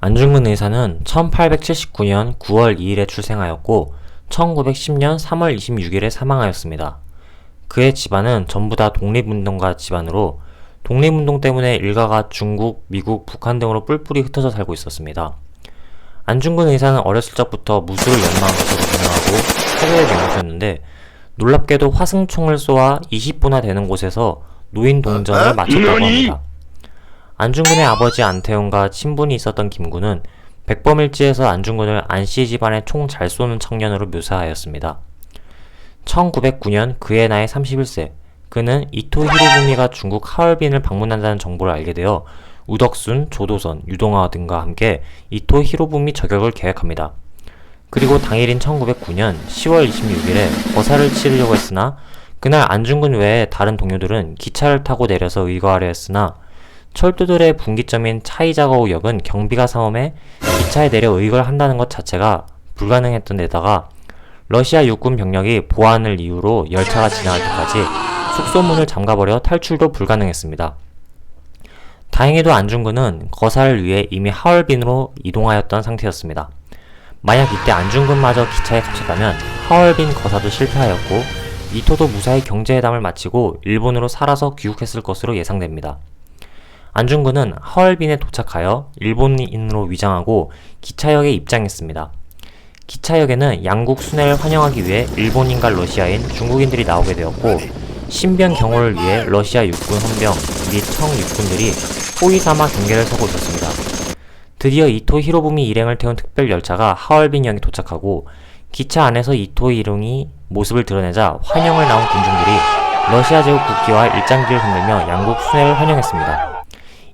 안중근 의사는 1879년 9월 2일에 출생하였고 1910년 3월 26일에 사망하였습니다. 그의 집안은 전부 다 독립운동가 집안으로 독립운동 때문에 일가가 중국, 미국, 북한 등으로 뿔뿔이 흩어져 살고 있었습니다. 안중근 의사는 어렸을 적부터 무술을 연마한 것으로 유명하고 사교의 명수였는데 놀랍게도 화승총을 쏘아 20보나 되는 곳에서 노인 동전을 맞췄다고 합니다. 안중근의 아버지 안태용과 친분이 있었던 김구는 백범일지에서 안중근을 안씨 집안의 총 잘 쏘는 청년으로 묘사하였습니다. 1909년 그의 나이 31세, 그는 이토 히로부미가 중국 하얼빈을 방문한다는 정보를 알게 되어 우덕순, 조도선, 유동화 등과 함께 이토 히로부미 저격을 계획합니다. 그리고 당일인 1909년 10월 26일에 거사를 치르려고 했으나 그날 안중근 외에 다른 동료들은 기차를 타고 내려서 의거하려 했으나 철도들의 분기점인 차이자거우역은 경비가 상엄해 기차에 내려 의거를 한다는 것 자체가 불가능했던 데다가 러시아 육군 병력이 보안을 이유로 열차가 지나갈 때까지 숙소문을 잠가버려 탈출도 불가능했습니다. 다행히도 안중근은 거사를 위해 이미 하얼빈으로 이동하였던 상태였습니다. 만약 이때 안중근마저 기차에 갇혔다면 하얼빈 거사도 실패하였고 이토도 무사히 경제회담을 마치고 일본으로 살아서 귀국했을 것으로 예상됩니다. 안중근은 하얼빈에 도착하여 일본인으로 위장하고 기차역에 입장했습니다. 기차역에는 양국 순회를 환영하기 위해 일본인과 러시아인, 중국인들이 나오게 되었고 신변 경호를 위해 러시아 육군 헌병 및 청 육군들이 호위삼아 경계를 서고 있었습니다. 드디어 이토 히로부미 일행을 태운 특별 열차가 하얼빈역에 도착하고 기차 안에서 이토 일행이 모습을 드러내자 환영을 나온 군중들이 러시아 제국 국기와 일장기를 흔들며 양국 순회를 환영했습니다.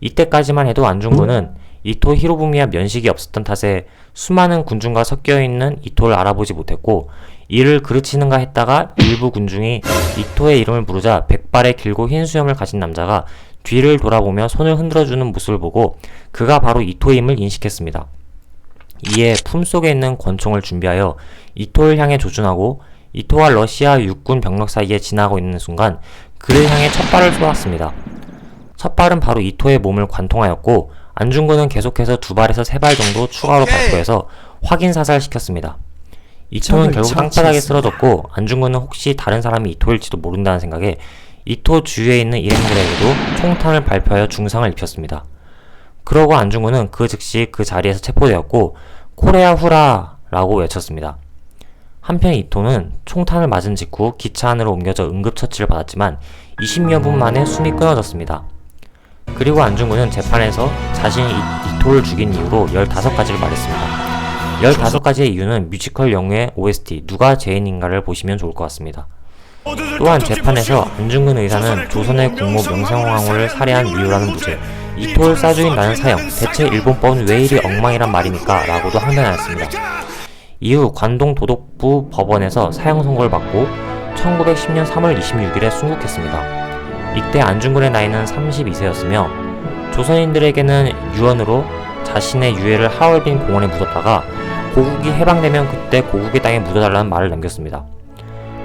이때까지만 해도 안중근은 이토 히로부미와 면식이 없었던 탓에 수많은 군중과 섞여있는 이토를 알아보지 못했고 이를 그르치는가 했다가 일부 군중이 이토의 이름을 부르자 백발의 길고 흰 수염을 가진 남자가 뒤를 돌아보며 손을 흔들어주는 모습을 보고 그가 바로 이토임을 인식했습니다. 이에 품속에 있는 권총을 준비하여 이토를 향해 조준하고 이토와 러시아 육군 병력 사이에 지나고 있는 순간 그를 향해 첫 발을 쏘았습니다. 첫 발은 바로 이토의 몸을 관통하였고 안중근은 계속해서 2발에서 3발 정도 추가로 발포해서 확인 사살시켰습니다. 이토는 결국 땅바닥에 쓰러졌고 안중근은 혹시 다른 사람이 이토일지도 모른다는 생각에 이토 주위에 있는 일행들에게도 총탄을 발표하여 중상을 입혔습니다. 그러고 안중근은 그 즉시 그 자리에서 체포되었고 코레아 후라! 라고 외쳤습니다. 한편 이토는 총탄을 맞은 직후 기차 안으로 옮겨져 응급처치를 받았지만 20여 분 만에 숨이 끊어졌습니다. 그리고 안중근은 재판에서 자신이 이토를 죽인 이유로 15가지를 말했습니다. 15가지의 이유는 뮤지컬 영화의 OST 누가 죄인인가를 보시면 좋을 것 같습니다. 또한 재판에서 안중근 의사는 조선의 국모 명성황후를 살해한 이유라는 무죄, 이토를 쏴죽인 나는 사형, 대체 일본법은 왜 이리 엉망이란 말입니까? 라고도 항변하였습니다. 이후 관동도독부 법원에서 사형 선고를 받고 1910년 3월 26일에 순국했습니다. 이때 안중근의 나이는 32세였으며 조선인들에게는 유언으로 자신의 유해를 하얼빈 공원에 묻었다가 고국이 해방되면 그때 고국의 땅에 묻어달라는 말을 남겼습니다.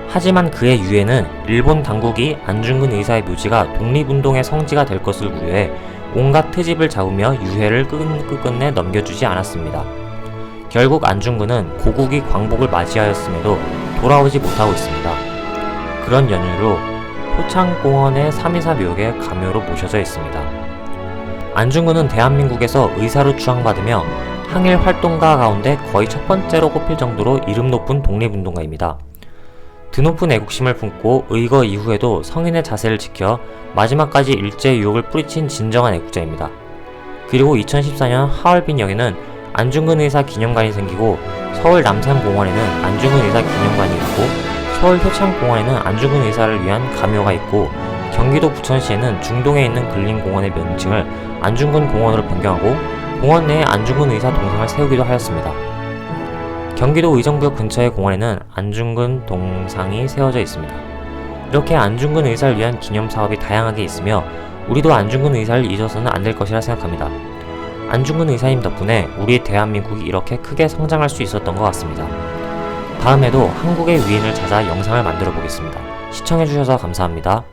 하지만 그의 유해는 일본 당국이 안중근 의사의 묘지가 독립운동의 성지가 될 것을 우려해 온갖 트집을 잡으며 유해를 끝끝내 넘겨주지 않았습니다. 결국 안중근은 고국이 광복을 맞이하였음에도 돌아오지 못하고 있습니다. 그런 연유로 포창공원의 3.24 묘역에 가묘로 모셔져 있습니다. 안중근은 대한민국에서 의사로 추앙받으며 항일 활동가 가운데 거의 첫 번째로 꼽힐 정도로 이름 높은 독립운동가입니다. 드높은 애국심을 품고 의거 이후에도 성인의 자세를 지켜 마지막까지 일제의 유혹을 뿌리친 진정한 애국자입니다. 그리고 2014년 하얼빈역에는 안중근 의사 기념관이 생기고 서울 남산공원에는 안중근 의사 기념관이 있고 서울 효창공원에는 안중근 의사를 위한 가묘가 있고 경기도 부천시에는 중동에 있는 근린공원의 명칭을 안중근 공원으로 변경하고 공원 내에 안중근 의사 동상을 세우기도 하였습니다. 경기도 의정부역 근처의 공원에는 안중근 동상이 세워져 있습니다. 이렇게 안중근 의사를 위한 기념사업이 다양하게 있으며 우리도 안중근 의사를 잊어서는 안 될 것이라 생각합니다. 안중근 의사님 덕분에 우리 대한민국이 이렇게 크게 성장할 수 있었던 것 같습니다. 다음에도 한국의 위인을 찾아 영상을 만들어 보겠습니다. 시청해주셔서 감사합니다.